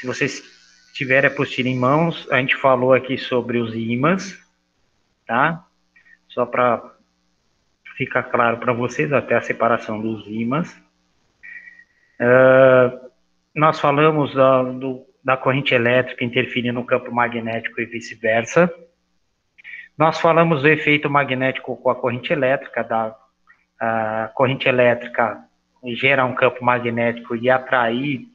Se vocês tiverem a apostila em mãos, a gente falou aqui sobre os ímãs, tá? Só para ficar claro para vocês, até a separação dos ímãs. Nós falamos da corrente elétrica interferir no campo magnético e vice-versa. Nós falamos do efeito magnético com a corrente elétrica, a corrente elétrica gera um campo magnético e atrair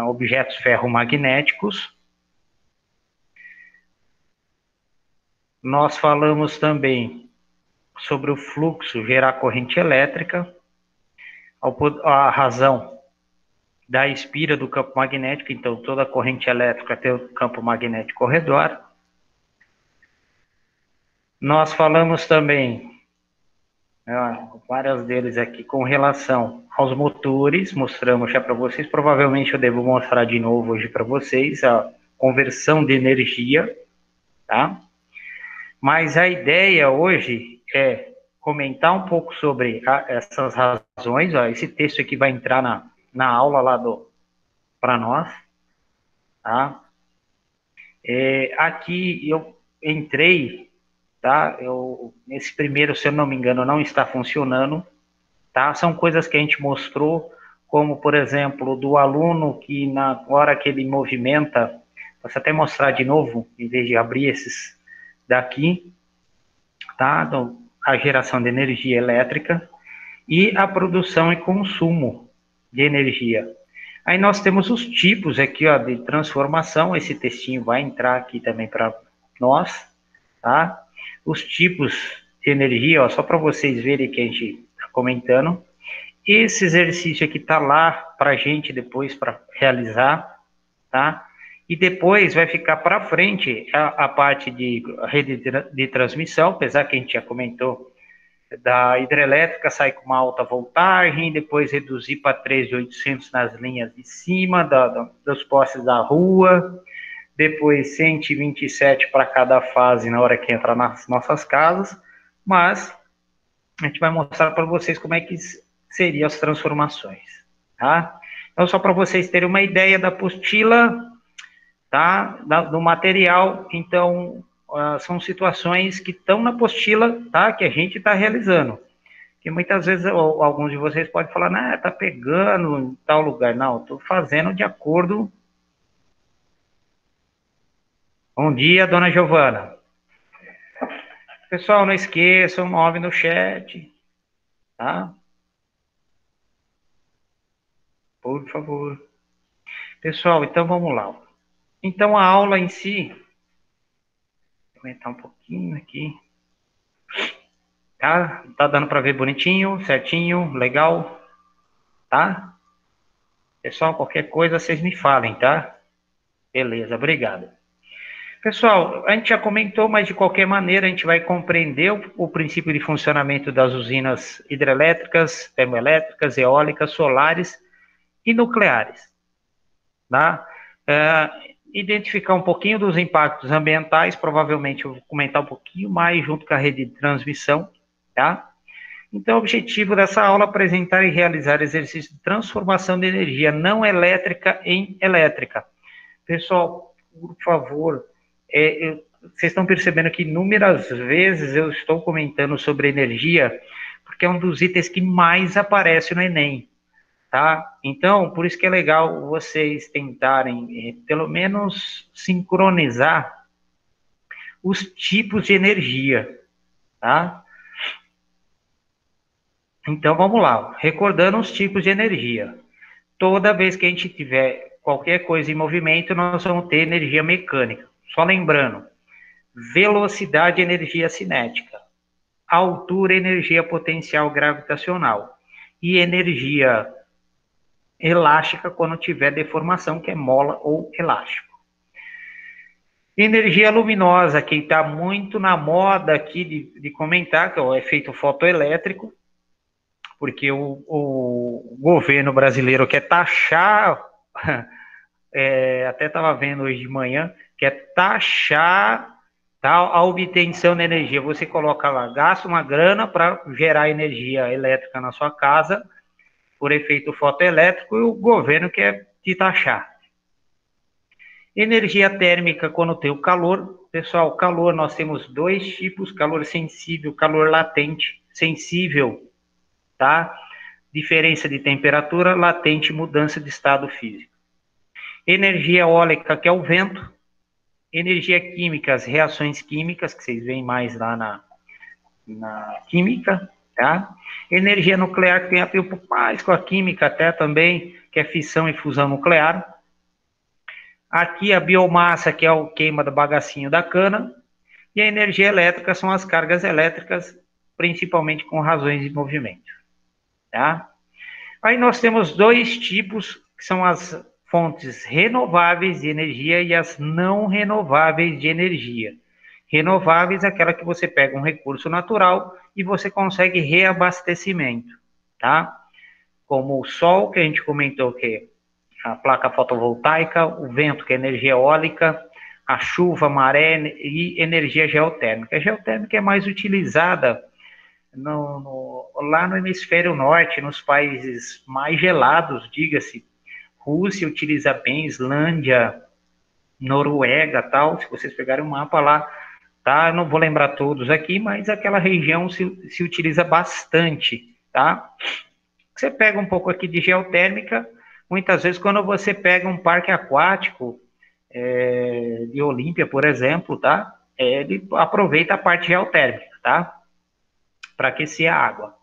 objetos ferromagnéticos. Nós falamos também sobre o fluxo gerar corrente elétrica, a razão da espira do campo magnético, então toda corrente elétrica tem o campo magnético ao redor. Nós falamos também, várias deles aqui, com relação aos motores, mostramos já para vocês, provavelmente eu devo mostrar de novo hoje para vocês, a conversão de energia, tá? Mas a ideia hoje é comentar um pouco sobre essas razões, esse texto aqui vai entrar na aula lá para nós, tá? Aqui eu entrei, tá? Nesse primeiro, se eu não me engano, não está funcionando, tá? São coisas que a gente mostrou, como, por exemplo, do aluno que na hora que ele movimenta, posso até mostrar de novo, em vez de abrir esses daqui, tá? Então, a geração de energia elétrica e a produção e consumo de energia. Aí nós temos os tipos aqui, ó, de transformação, esse textinho vai entrar aqui também para nós, tá? Os tipos de energia, ó, só para vocês verem que a gente está comentando. Esse exercício aqui está lá para a gente depois para realizar, tá? E depois vai ficar para frente a parte de rede de transmissão, apesar que a gente já comentou, da hidrelétrica sai com uma alta voltagem, depois reduzir para 3.800 nas linhas de cima dos postes da rua, depois 127 para cada fase na hora que entra nas nossas casas, mas a gente vai mostrar para vocês como é que seriam as transformações, tá? Então, só para vocês terem uma ideia da apostila, tá? Do material, então, são situações que estão na apostila, tá? Que a gente está realizando. Que muitas vezes alguns de vocês podem falar, né, tá pegando em tal lugar. Não, estou fazendo de acordo. Bom dia, dona Giovana. Pessoal, não esqueçam, move no chat, tá? Por favor. Pessoal, então vamos lá. Então a aula em si, vou aumentar um pouquinho aqui. Tá? Tá dando para ver bonitinho, certinho, legal, tá? Pessoal, qualquer coisa vocês me falem, tá? Beleza, obrigado. Pessoal, a gente já comentou, mas de qualquer maneira a gente vai compreender o princípio de funcionamento das usinas hidrelétricas, termoelétricas, eólicas, solares e nucleares, tá? Identificar um pouquinho dos impactos ambientais, provavelmente eu vou comentar um pouquinho mais junto com a rede de transmissão, tá? Então, o objetivo dessa aula é apresentar e realizar exercícios de transformação de energia não elétrica em elétrica. Pessoal, por favor, vocês estão percebendo que inúmeras vezes eu estou comentando sobre energia, porque é um dos itens que mais aparece no Enem, tá? Então, por isso que é legal vocês tentarem, pelo menos, sincronizar os tipos de energia, tá? Então, vamos lá. Recordando os tipos de energia. Toda vez que a gente tiver qualquer coisa em movimento, nós vamos ter energia mecânica. Só lembrando, velocidade, energia cinética. Altura, energia potencial gravitacional. E energia elástica quando tiver deformação, que é mola ou elástico. Energia luminosa, que está muito na moda aqui de comentar, que é o efeito fotoelétrico, porque o governo brasileiro quer taxar, até estava vendo hoje de manhã, quer taxar, tá, a obtenção de energia. Você coloca lá, gasta uma grana para gerar energia elétrica na sua casa, por efeito fotoelétrico, e o governo quer te taxar. Energia térmica quando tem o calor. Pessoal, calor nós temos dois tipos: calor sensível, calor latente. Sensível, tá? Diferença de temperatura, latente, mudança de estado físico. Energia eólica, que é o vento. Energia química, as reações químicas, que vocês veem mais lá na química, tá? Energia nuclear, que tem a ver um pouco mais com a química até também, que é fissão e fusão nuclear. Aqui a biomassa, que é o queima do bagacinho da cana. E a energia elétrica são as cargas elétricas, principalmente com razões de movimento, tá? Aí nós temos dois tipos, que são as fontes renováveis de energia e as não renováveis de energia. Renováveis é aquela que você pega um recurso natural e você consegue reabastecimento, tá? Como o sol, que a gente comentou que é a placa fotovoltaica, o vento, que é energia eólica, a chuva, maré e energia geotérmica. A geotérmica é mais utilizada lá no hemisfério norte, nos países mais gelados, diga-se. Rússia utiliza bem, Islândia, Noruega, tal. Se vocês pegarem um mapa lá, tá? Eu não vou lembrar todos aqui, mas aquela região se utiliza bastante, tá? Você pega um pouco aqui de geotérmica, muitas vezes quando você pega um parque aquático de Olímpia, por exemplo, tá? Ele aproveita a parte geotérmica, tá? Para aquecer a água.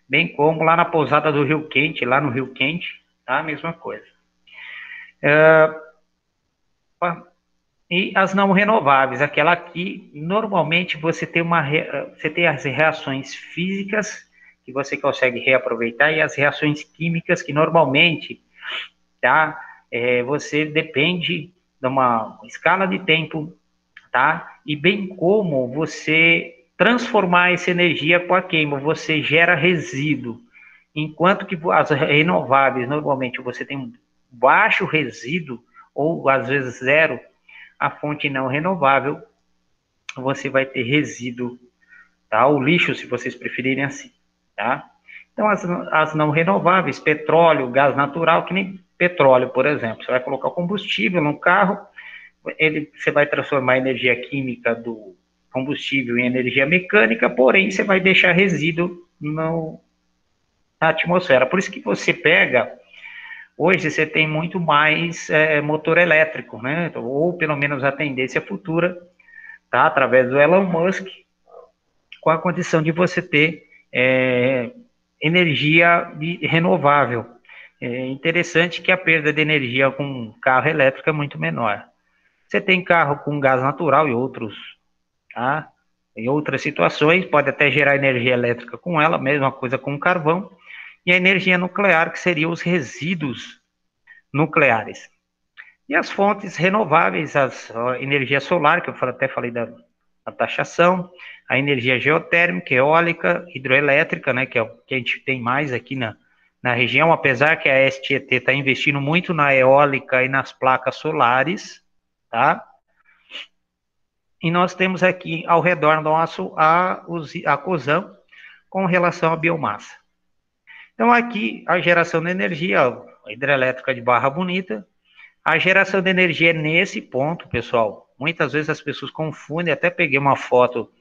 Bem como lá na pousada do Rio Quente, lá no Rio Quente, tá? A mesma coisa. E as não renováveis, aquela que normalmente você tem as reações físicas que você consegue reaproveitar e as reações químicas que normalmente, tá? Você depende de uma escala de tempo, tá? E bem como você transformar essa energia com a queima, você gera resíduo. Enquanto que as renováveis, normalmente você tem um baixo resíduo, ou às vezes zero, a fonte não renovável, você vai ter resíduo, tá? O lixo, se vocês preferirem assim, tá? Então, as não renováveis, petróleo, gás natural, que nem petróleo, por exemplo. Você vai colocar combustível no carro, você vai transformar a energia química do combustível em energia mecânica, porém, você vai deixar resíduo na atmosfera. Por isso que você pega, hoje você tem muito mais motor elétrico, né? Ou pelo menos a tendência futura, tá? Através do Elon Musk, com a condição de você ter energia renovável. É interessante que a perda de energia com carro elétrico é muito menor. Você tem carro com gás natural e outros, tá? Em outras situações, pode até gerar energia elétrica com ela, mesma coisa com carvão, e a energia nuclear, que seria os resíduos nucleares. E as fontes renováveis, a energia solar, que eu até falei da taxação, a energia geotérmica, eólica, hidroelétrica, né, que é o que a gente tem mais aqui na região, apesar que a STT está investindo muito na eólica e nas placas solares, tá? E nós temos aqui ao redor nosso a COSAM com relação à biomassa. Então aqui a geração de energia, a hidrelétrica de Barra Bonita, a geração de energia é nesse ponto, pessoal. Muitas vezes as pessoas confundem, até peguei uma foto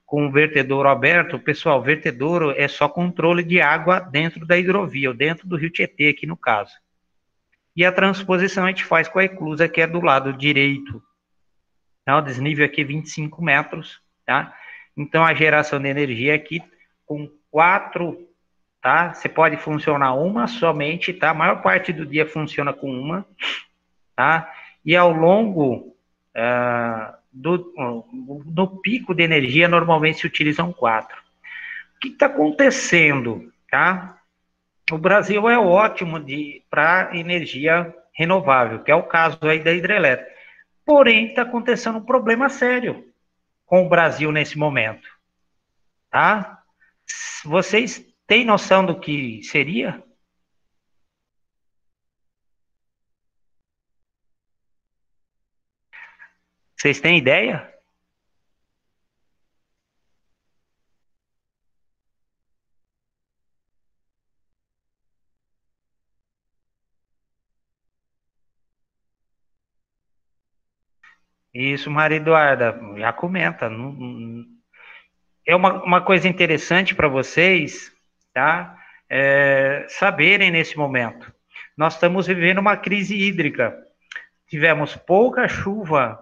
com o vertedouro aberto. Pessoal, vertedouro é só controle de água dentro da hidrovia, ou dentro do rio Tietê, aqui no caso. E a transposição a gente faz com a eclusa, que é do lado direito. Tá? O desnível aqui é 25 metros, tá? Então a geração de energia aqui com 4, tá? Você pode funcionar uma somente, tá? A maior parte do dia funciona com uma, tá? E ao longo do pico de energia, normalmente se utilizam 4. O que está acontecendo, tá? O Brasil é ótimo para energia renovável, que é o caso aí da hidrelétrica. Porém, está acontecendo um problema sério com o Brasil nesse momento, tá? Vocês têm noção do que seria? Vocês têm ideia? Isso, Maria Eduarda, já comenta. É uma coisa interessante para vocês, tá? Saberem nesse momento. Nós estamos vivendo uma crise hídrica. Tivemos pouca chuva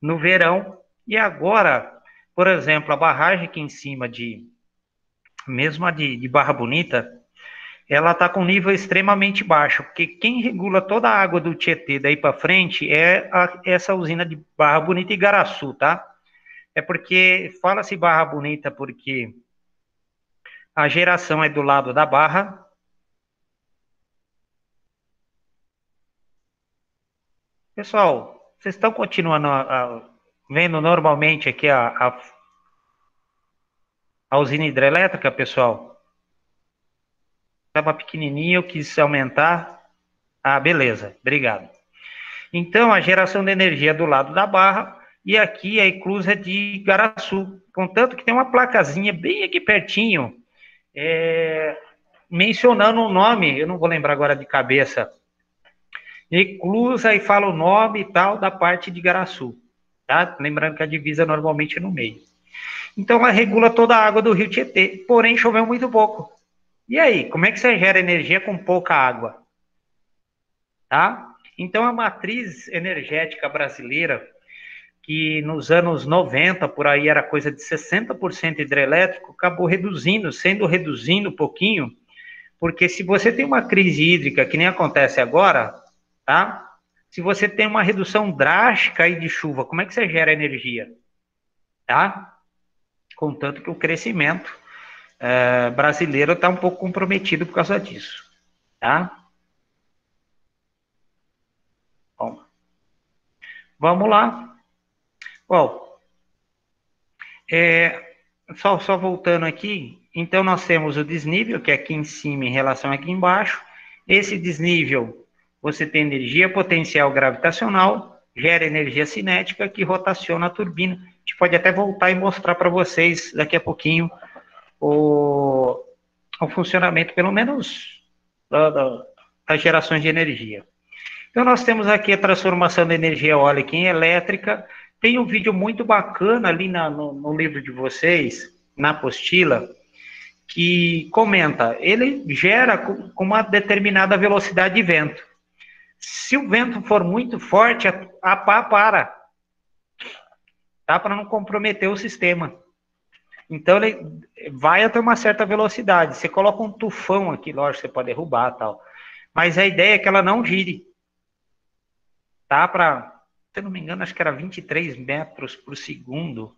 no verão e agora, por exemplo, a barragem aqui em cima mesmo a de Barra Bonita, ela está com nível extremamente baixo, porque quem regula toda a água do Tietê daí para frente é essa usina de Barra Bonita e Igaraçu, tá? É porque fala-se Barra Bonita porque a geração é do lado da Barra. Pessoal, vocês estão continuando vendo normalmente aqui a usina hidrelétrica, pessoal? Estava pequenininho, eu quis aumentar. Ah, beleza, obrigado. Então, a geração de energia é do lado da Barra e aqui a inclusa de Igaraçu. Contanto que tem uma placazinha bem aqui pertinho, mencionando o nome, eu não vou lembrar agora de cabeça, Eclusa e fala o nome e tal da parte de Igaraçu, tá? Lembrando que a divisa normalmente é no meio. Então ela regula toda a água do rio Tietê, porém choveu muito pouco. E aí, como é que você gera energia com pouca água? Tá? Então a matriz energética brasileira, que nos anos 90 por aí era coisa de 60% hidrelétrico, acabou reduzindo um pouquinho, porque se você tem uma crise hídrica, que nem acontece agora, tá? Se você tem uma redução drástica aí de chuva, como é que você gera energia? Tá? Contanto que o crescimento brasileiro está um pouco comprometido por causa disso. Tá? Bom, vamos lá. Bom, só voltando aqui, então nós temos o desnível, que é aqui em cima em relação aqui embaixo. Esse desnível, você tem energia potencial gravitacional, gera energia cinética que rotaciona a turbina. A gente pode até voltar e mostrar para vocês daqui a pouquinho o, o funcionamento, pelo menos, das gerações de energia. Então, nós temos aqui a transformação da energia eólica em elétrica. Tem um vídeo muito bacana ali no livro de vocês, na apostila, que comenta, ele gera com uma determinada velocidade de vento. Se o vento for muito forte, a pá para, tá? Para não comprometer o sistema. Então ele vai até uma certa velocidade. Você coloca um tufão aqui, lógico, você pode derrubar tal. Mas a ideia é que ela não gire, tá? Se eu não me engano, acho que era 23 metros por segundo.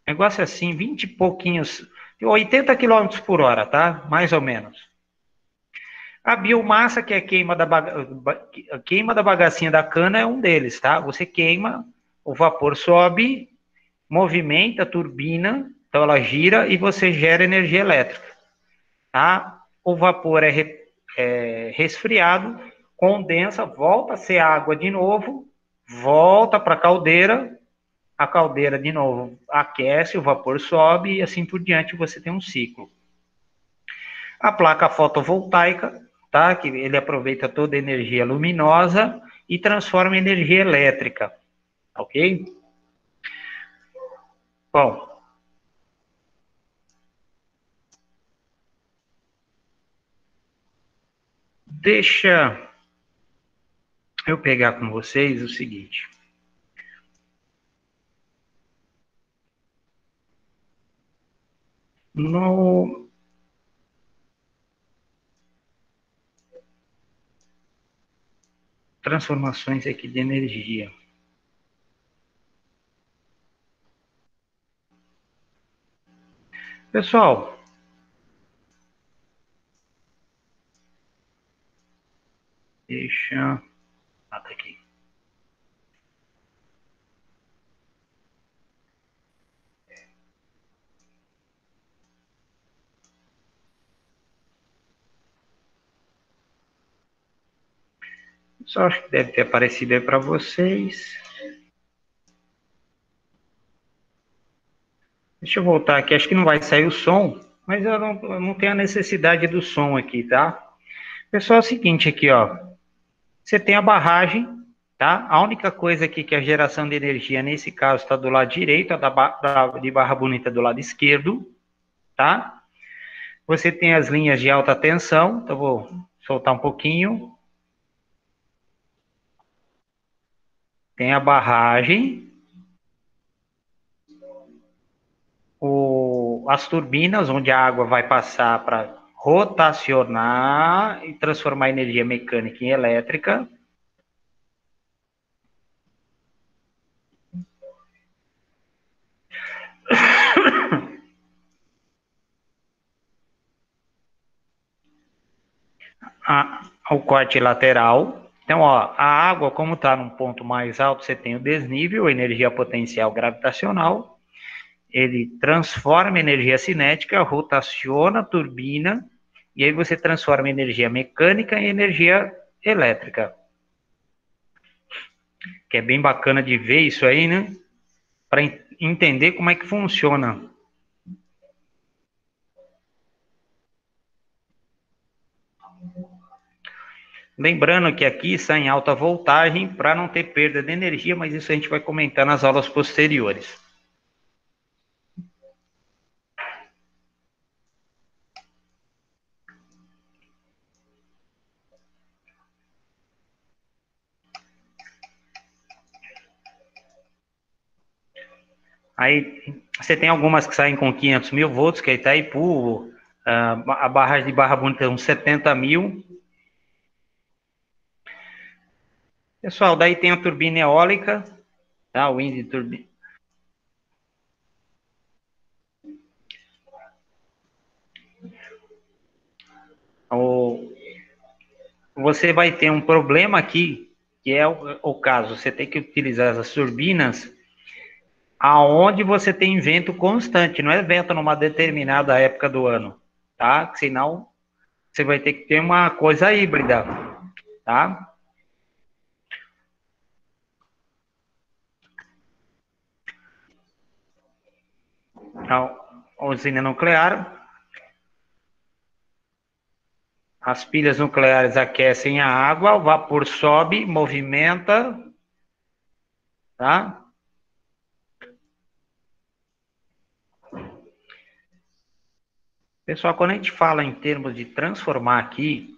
Negócio assim, 20 e pouquinhos, 80 quilômetros por hora, tá? Mais ou menos. A biomassa, que é a queima da bagacinha da cana, é um deles, tá? Você queima, o vapor sobe, movimenta a turbina, então ela gira e você gera energia elétrica, tá? O vapor é resfriado, condensa, volta a ser água de novo, volta para a caldeira de novo aquece, o vapor sobe e assim por diante você tem um ciclo. A placa fotovoltaica, tá? Que ele aproveita toda a energia luminosa e transforma em energia elétrica, ok? Bom, deixa eu pegar com vocês o seguinte. No transformações aqui de energia. Pessoal, deixa. Ah, tá aqui. Só acho que deve ter aparecido aí para vocês. Deixa eu voltar aqui, acho que não vai sair o som, mas eu não tenho a necessidade do som aqui, tá? Pessoal, é o seguinte aqui, ó. Você tem a barragem, tá? A única coisa aqui que a geração de energia, nesse caso, está do lado direito, de Barra Bonita do lado esquerdo, tá? Você tem as linhas de alta tensão, então vou soltar um pouquinho. Tem a barragem, as turbinas, onde a água vai passar para rotacionar e transformar energia mecânica em elétrica. O corte lateral. Então, ó, a água, como está num ponto mais alto, você tem o desnível, energia potencial gravitacional. Ele transforma energia cinética, rotaciona a turbina, e aí você transforma energia mecânica em energia elétrica. Que é bem bacana de ver isso aí, né? Para entender como é que funciona. Lembrando que aqui está em alta voltagem para não ter perda de energia, mas isso a gente vai comentar nas aulas posteriores. Aí você tem algumas que saem com 500 mil volts, que é Itaipu, a barragem de Barra Bonita uns 70 mil. Pessoal, daí tem a turbina eólica, tá? O wind turbine. Você vai ter um problema aqui, que é o caso, você tem que utilizar as turbinas aonde você tem vento constante, não é vento numa determinada época do ano, tá? Senão você vai ter que ter uma coisa híbrida, tá? Então, a usina nuclear, as pilhas nucleares aquecem a água, o vapor sobe, movimenta, tá? Pessoal, quando a gente fala em termos de transformar aqui,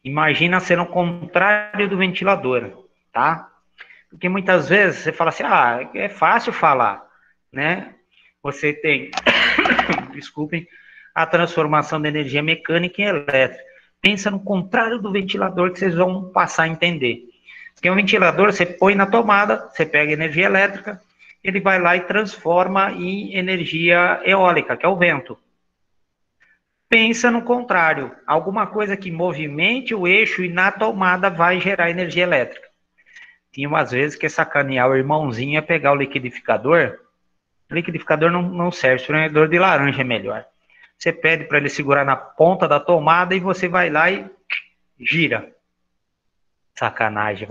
imagina ser o contrário do ventilador, tá? Porque muitas vezes você fala assim, é fácil falar, né? Você tem, desculpem, a transformação da energia mecânica em elétrica. Pensa no contrário do ventilador que vocês vão passar a entender. Porque um ventilador, você põe na tomada, você pega energia elétrica, ele vai lá e transforma em energia eólica, que é o vento. Pensa no contrário, alguma coisa que movimente o eixo e na tomada vai gerar energia elétrica. Tinha umas vezes que sacanear o irmãozinho ia pegar o liquidificador. O liquidificador não serve, espremedor de laranja é melhor. Você pede para ele segurar na ponta da tomada e você vai lá e gira. Sacanagem,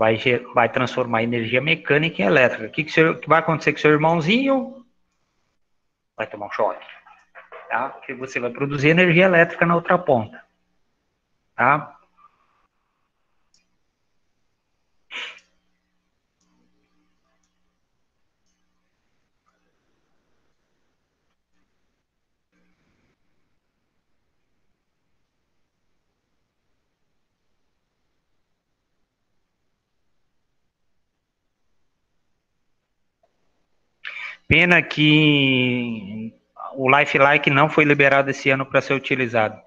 vai transformar energia mecânica em elétrica. O que vai acontecer com seu irmãozinho? Vai tomar um choque. Tá? Porque você vai produzir energia elétrica na outra ponta. Tá? Pena que o Lifelike não foi liberado esse ano para ser utilizado.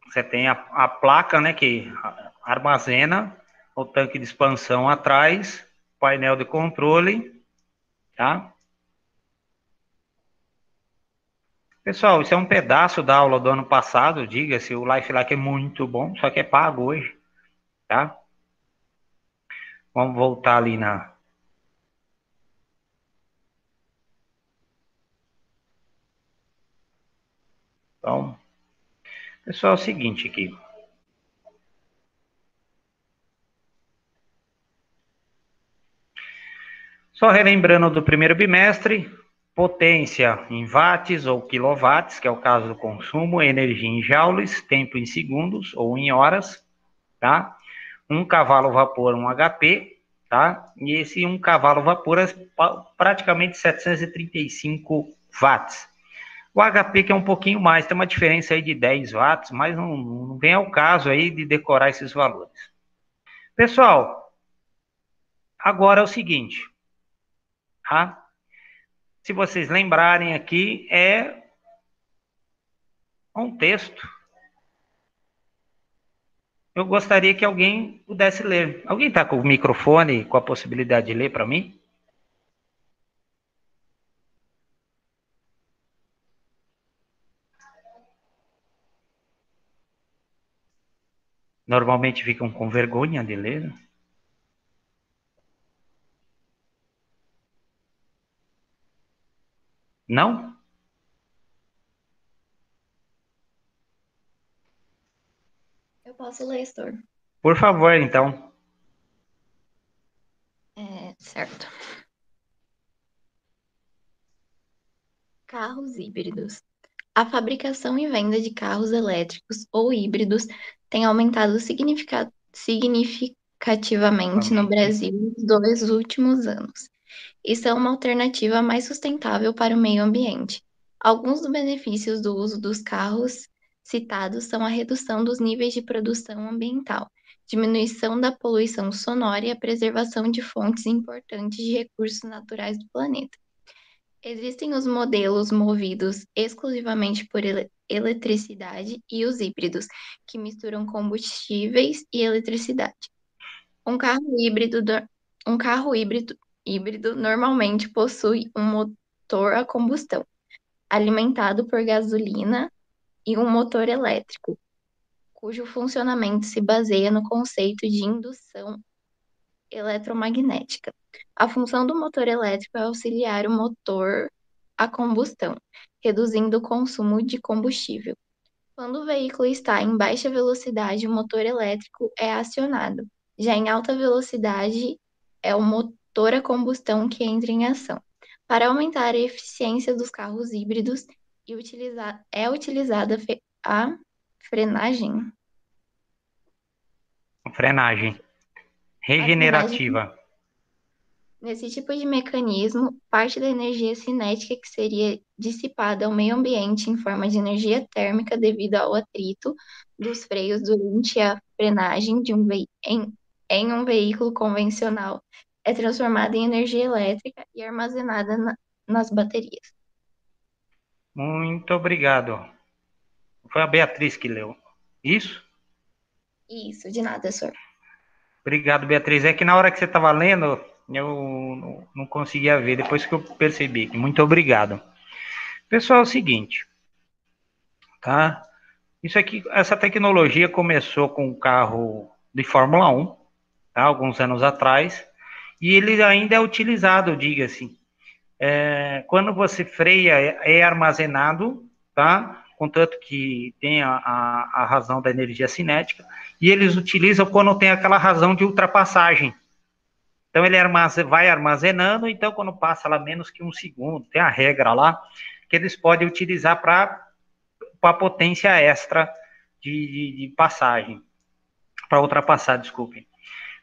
Você tem a placa, né, que armazena o tanque de expansão atrás, painel de controle, tá? Pessoal, isso é um pedaço da aula do ano passado, diga-se, o LifeLike é muito bom, só que é pago hoje, tá? Vamos voltar ali na... Então, pessoal, é o seguinte aqui. Só relembrando do primeiro bimestre, potência em watts ou quilowatts, que é o caso do consumo, energia em joules, tempo em segundos ou em horas, tá? Um cavalo vapor, um HP, tá? E esse um cavalo vapor é praticamente 735 watts. O HP que é um pouquinho mais, tem uma diferença aí de 10 watts, mas não vem ao caso aí de decorar esses valores. Pessoal, agora é o seguinte, tá? Se vocês lembrarem aqui, é um texto. Eu gostaria que alguém pudesse ler. Alguém está com o microfone, com a possibilidade de ler para mim? Normalmente ficam com vergonha de ler. Não? Eu posso ler, Heitor. Por favor, então. Certo. Carros híbridos. A fabricação e venda de carros elétricos ou híbridos tem aumentado significativamente no Brasil nos 2 últimos anos e são uma alternativa mais sustentável para o meio ambiente. Alguns dos benefícios do uso dos carros citados são a redução dos níveis de produção ambiental, diminuição da poluição sonora e a preservação de fontes importantes de recursos naturais do planeta. Existem os modelos movidos exclusivamente por eletricidade e os híbridos, que misturam combustíveis e eletricidade. Um carro híbrido, híbrido normalmente possui um motor a combustão, alimentado por gasolina, e um motor elétrico, cujo funcionamento se baseia no conceito de indução eletromagnética. A função do motor elétrico é auxiliar o motor a combustão, reduzindo o consumo de combustível. Quando o veículo está em baixa velocidade, o motor elétrico é acionado. Já em alta velocidade, é o motor a combustão que entra em ação. Para aumentar a eficiência dos carros híbridos, é utilizada a frenagem. Frenagem. A frenagem. Regenerativa. Nesse tipo de mecanismo, parte da energia cinética que seria dissipada ao meio ambiente em forma de energia térmica devido ao atrito dos freios durante a frenagem em um veículo convencional é transformada em energia elétrica e armazenada nas baterias. Muito obrigado. Foi a Beatriz que leu. Isso? Isso, de nada, senhor. Obrigado, Beatriz. É que na hora que você estava lendo, eu não conseguia ver, depois que eu percebi. Muito obrigado. Pessoal, é o seguinte, tá? Isso aqui, essa tecnologia começou com o carro de Fórmula 1, tá? Alguns anos atrás, e ele ainda é utilizado, diga-se. Quando você freia, é armazenado, tá? Contanto que tem a razão da energia cinética, e eles utilizam quando tem aquela razão de ultrapassagem. Então ele vai armazenando, então quando passa lá menos que um segundo, tem a regra lá, que eles podem utilizar para potência extra de passagem, para ultrapassar, desculpem.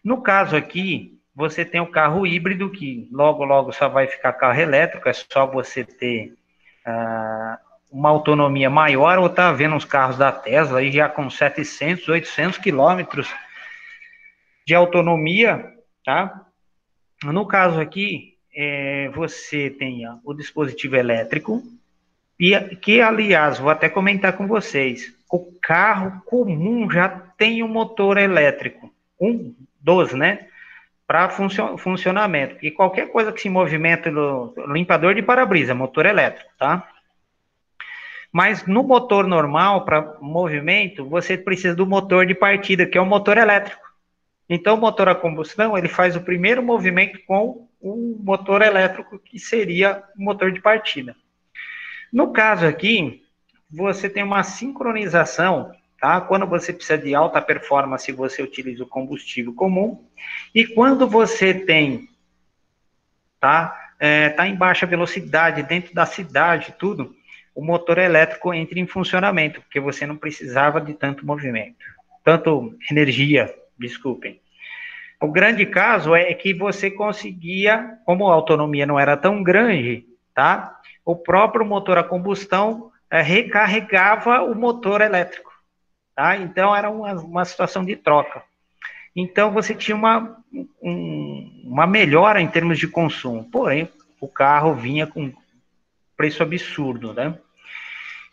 No caso aqui, você tem o carro híbrido, que logo, logo só vai ficar carro elétrico, é só você ter uma autonomia maior, ou tá vendo os carros da Tesla aí já com 700, 800 quilômetros de autonomia, tá? No caso aqui, você tem o dispositivo elétrico, e que, aliás, vou até comentar com vocês, o carro comum já tem um motor elétrico, um dos, né? Para funcionamento. E qualquer coisa que se movimenta no limpador de para-brisa, motor elétrico, tá? Mas no motor normal, para movimento, você precisa do motor de partida, que é o motor elétrico. Então, o motor a combustão, ele faz o primeiro movimento com o motor elétrico, que seria o motor de partida. No caso aqui, você tem uma sincronização, tá? Quando você precisa de alta performance, você utiliza o combustível comum. E quando você tem, tá? está em baixa velocidade, dentro da cidade, tudo, o motor elétrico entra em funcionamento, porque você não precisava de tanto movimento, tanto energia, desculpem. O grande caso é que você conseguia, como a autonomia não era tão grande, tá? O próprio motor a combustão recarregava o motor elétrico, tá? Então era uma situação de troca. Então você tinha uma melhora em termos de consumo, porém o carro vinha com preço absurdo, né?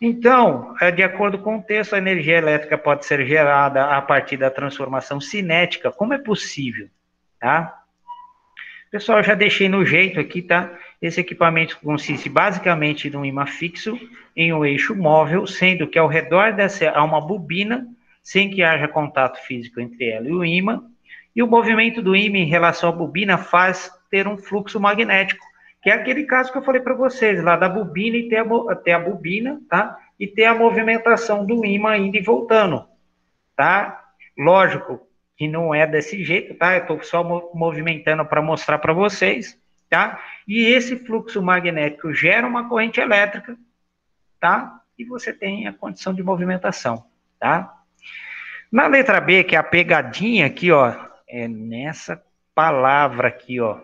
Então, de acordo com o texto, a energia elétrica pode ser gerada a partir da transformação cinética. Como é possível? Tá? Pessoal, eu já deixei no jeito aqui, tá? Esse equipamento consiste basicamente num imã fixo em um eixo móvel, sendo que ao redor dessa há uma bobina, sem que haja contato físico entre ela e o imã, e o movimento do ímã em relação à bobina faz ter um fluxo magnético, que é aquele caso que eu falei para vocês, lá da bobina e ter a bobina, tá? E ter a movimentação do ímã indo e voltando, tá? Lógico que não é desse jeito, tá? Eu estou só movimentando para mostrar para vocês, tá? E esse fluxo magnético gera uma corrente elétrica, tá? E você tem a condição de movimentação, tá? Na letra B, que é a pegadinha aqui, ó, é nessa palavra aqui, ó.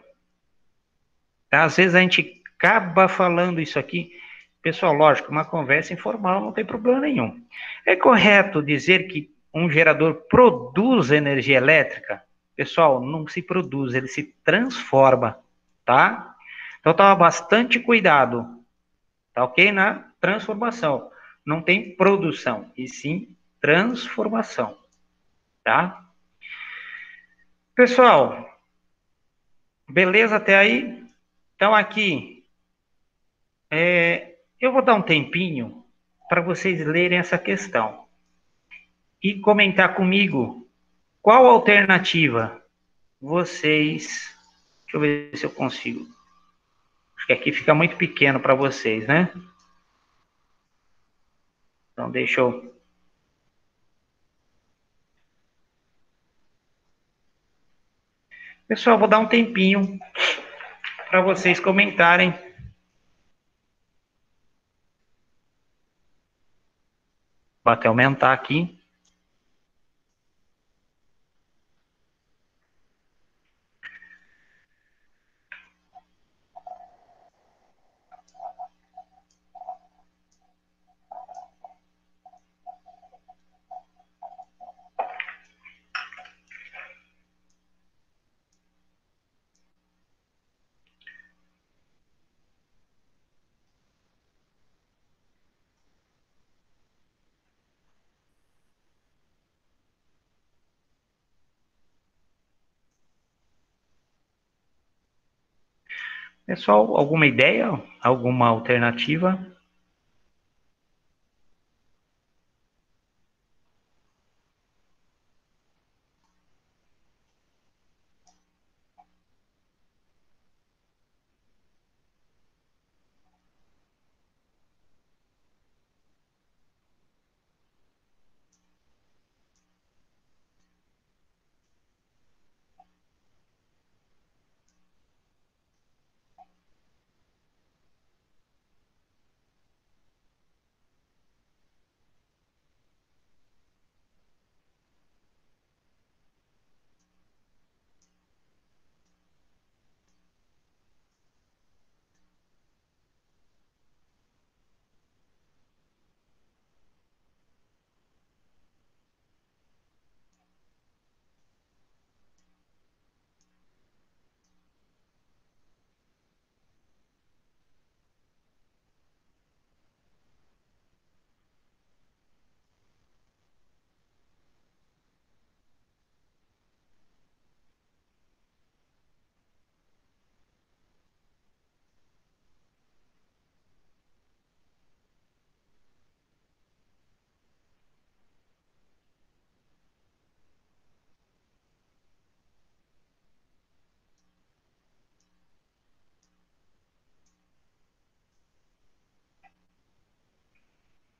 Às vezes a gente acaba falando isso aqui. Pessoal, lógico, uma conversa informal não tem problema nenhum. É correto dizer que um gerador produz energia elétrica? Pessoal, não se produz, ele se transforma, tá? Então toma bastante cuidado, tá ok? Na transformação. Não tem produção, e sim transformação, tá? Pessoal, beleza até aí? Então aqui, eu vou dar um tempinho para vocês lerem essa questão e comentar comigo qual alternativa vocês. Deixa eu ver se eu consigo. Acho que aqui fica muito pequeno para vocês, né? Então deixa eu. Pessoal, vou dar um tempinho para vocês comentarem. Vou até aumentar aqui. Pessoal, alguma ideia? Alguma alternativa?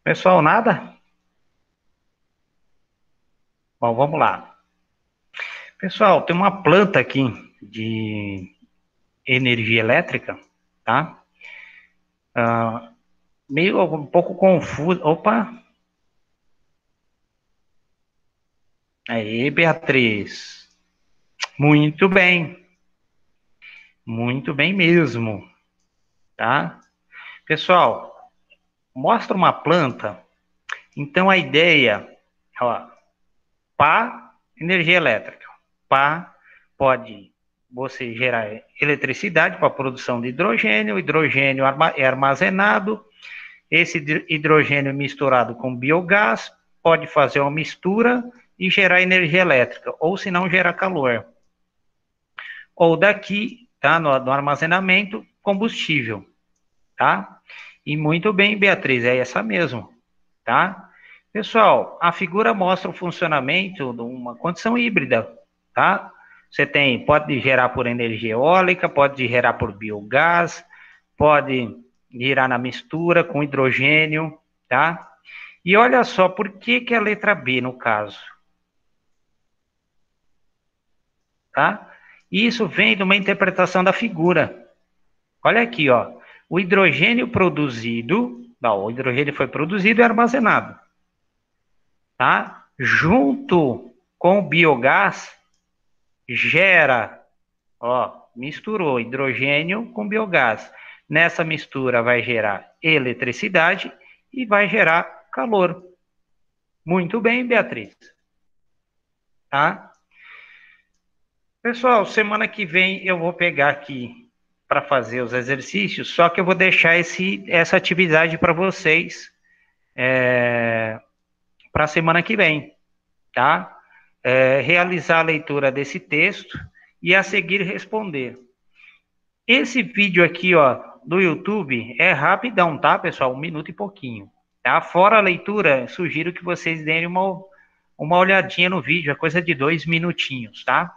Pessoal, nada? Bom, vamos lá. Pessoal, tem uma planta aqui de energia elétrica, tá? Meio um pouco confuso. Opa! Aí, Beatriz. Muito bem. Muito bem mesmo, tá? Pessoal, mostra uma planta. Então, a ideia, ó, pá, energia elétrica. Pá, pode você gerar eletricidade para a produção de hidrogênio. O hidrogênio é armazenado. Esse hidrogênio misturado com biogás pode fazer uma mistura e gerar energia elétrica, ou se não, gerar calor. Ou daqui, tá, no armazenamento, combustível, tá? E muito bem, Beatriz, é essa mesmo, tá? Pessoal, a figura mostra o funcionamento de uma condição híbrida, tá? Você pode gerar por energia eólica, pode gerar por biogás, pode girar na mistura com hidrogênio, tá? E olha só, por que a letra B no caso? Tá? Isso vem de uma interpretação da figura. Olha aqui, ó. O hidrogênio produzido, não, o hidrogênio foi produzido e armazenado, tá? Junto com o biogás, gera, ó, misturou hidrogênio com biogás. Nessa mistura vai gerar eletricidade e vai gerar calor. Muito bem, Beatriz. Tá? Pessoal, semana que vem eu vou pegar aqui para fazer os exercícios, só que eu vou deixar essa atividade para vocês para a semana que vem, tá? Realizar a leitura desse texto e a seguir responder. Esse vídeo aqui, ó, do YouTube é rapidão, tá, pessoal? 1 minuto e pouquinho, tá? Fora a leitura, sugiro que vocês deem uma olhadinha no vídeo, é coisa de 2 minutinhos, tá?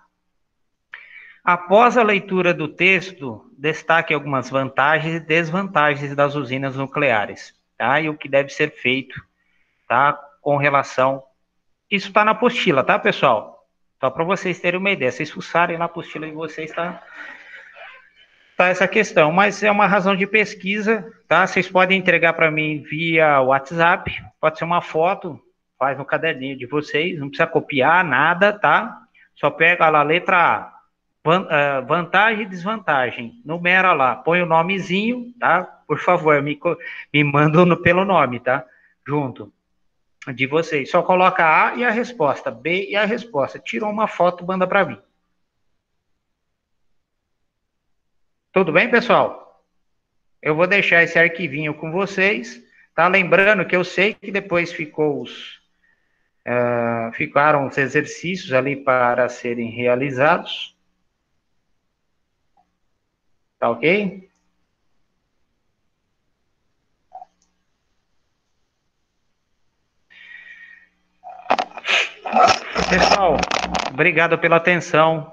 Após a leitura do texto, destaque algumas vantagens e desvantagens das usinas nucleares, tá? E o que deve ser feito, tá? Com relação... Isso está na apostila, tá, pessoal? Só para vocês terem uma ideia. Se fuçarem na apostila de vocês, tá essa questão. Mas é uma razão de pesquisa, tá? Vocês podem entregar para mim via WhatsApp, pode ser uma foto, faz no caderninho de vocês, não precisa copiar nada, tá? Só pega lá a letra A. Vantagem e desvantagem, numera lá, põe o nomezinho, tá? Por favor, me manda pelo nome, tá? Junto de vocês. Só coloca A e a resposta, B e a resposta. Tirou uma foto, manda para mim. Tudo bem, pessoal? Eu vou deixar esse arquivinho com vocês, tá? Lembrando que eu sei que depois ficaram os exercícios ali para serem realizados. Tá ok? Pessoal, obrigado pela atenção,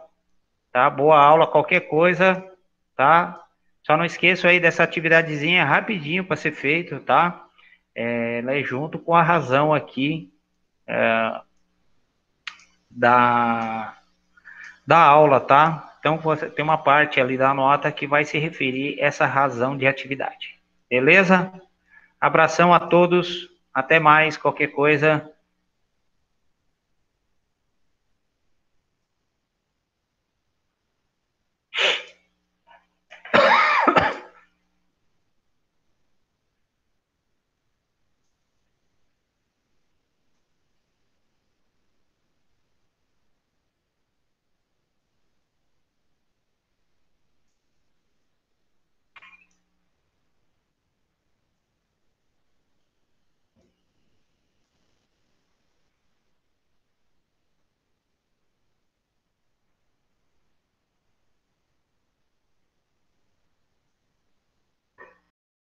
tá? Boa aula, qualquer coisa, tá? Só não esqueça aí dessa atividadezinha rapidinho para ser feito, tá? Ela é junto com a razão aqui da aula, tá? Então, você tem uma parte ali da nota que vai se referir a essa razão de atividade. Beleza? Abração a todos, até mais, qualquer coisa.